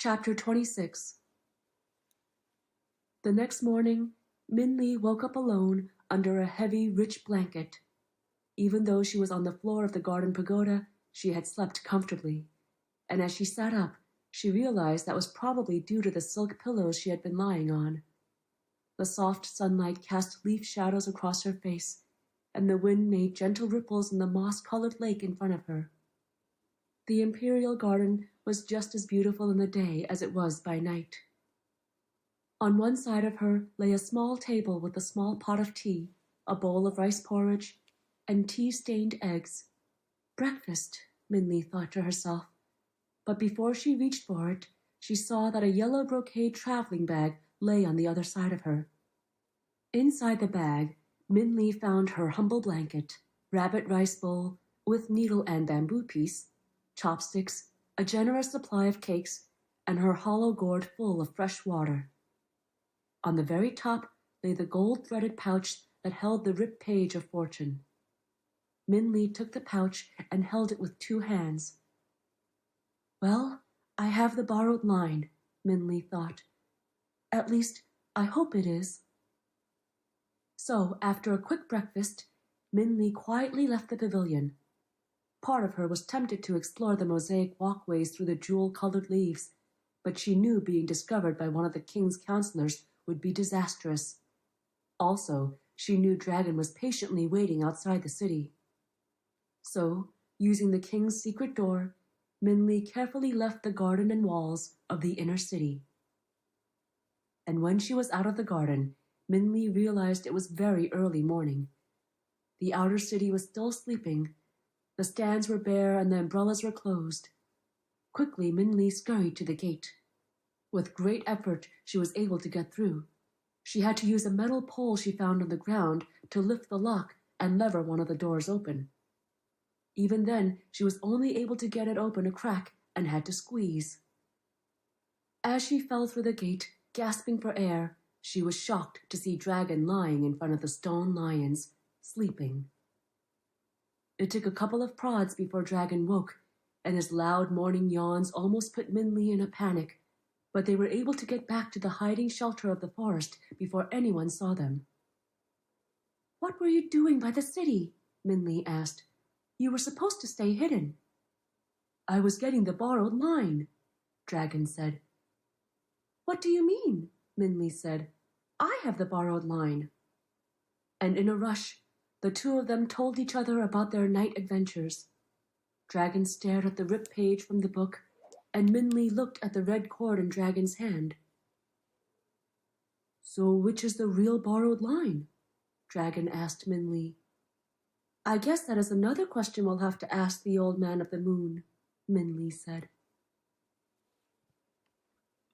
Chapter 26. The next morning, Min Li woke up alone under a heavy, rich blanket. Even though she was on the floor of the garden pagoda, she had slept comfortably, and as she sat up, she realized that was probably due to the silk pillows she had been lying on. The soft sunlight cast leaf shadows across her face, and the wind made gentle ripples in the moss-colored lake in front of her. The imperial garden was just as beautiful in the day as it was by night. On one side of her lay a small table with a small pot of tea, a bowl of rice porridge, and tea-stained eggs. Breakfast, Min Li thought to herself. But before she reached for it, she saw that a yellow brocade traveling bag lay on the other side of her. Inside the bag, Min Li found her humble blanket, rabbit rice bowl with needle and bamboo piece, chopsticks, a generous supply of cakes, and her hollow gourd full of fresh water. On the very top lay the gold-threaded pouch that held the ripped page of fortune. Min Li took the pouch and held it with two hands. Well, I have the borrowed line, Min Li thought. At least, I hope it is. So, after a quick breakfast, Min Li quietly left the pavilion. Part of her was tempted to explore the mosaic walkways through the jewel-colored leaves, but she knew being discovered by one of the king's counselors would be disastrous. Also, she knew Dragon was patiently waiting outside the city. So, using the king's secret door, Min Li carefully left the garden and walls of the inner city. And when she was out of the garden, Min Li realized it was very early morning. The outer city was still sleeping. The stands were bare and the umbrellas were closed. Quickly, Min Li scurried to the gate. With great effort, she was able to get through. She had to use a metal pole she found on the ground to lift the lock and lever one of the doors open. Even then, she was only able to get it open a crack and had to squeeze. As she fell through the gate, gasping for air, she was shocked to see Dragon lying in front of the stone lions, sleeping. It took a couple of prods before Dragon woke, and his loud morning yawns almost put Min Li in a panic, but they were able to get back to the hiding shelter of the forest before anyone saw them. "What were you doing by the city?" Min Li asked. "You were supposed to stay hidden." "I was getting the borrowed line," Dragon said. "What do you mean?" Min Li said. "I have the borrowed line." And in a rush, the two of them told each other about their night adventures. Dragon stared at the ripped page from the book, and Min Li looked at the red cord in Dragon's hand. "So which is the real borrowed line?" Dragon asked Min Li. "I guess that is another question we'll have to ask the Old Man of the Moon," Min Li said.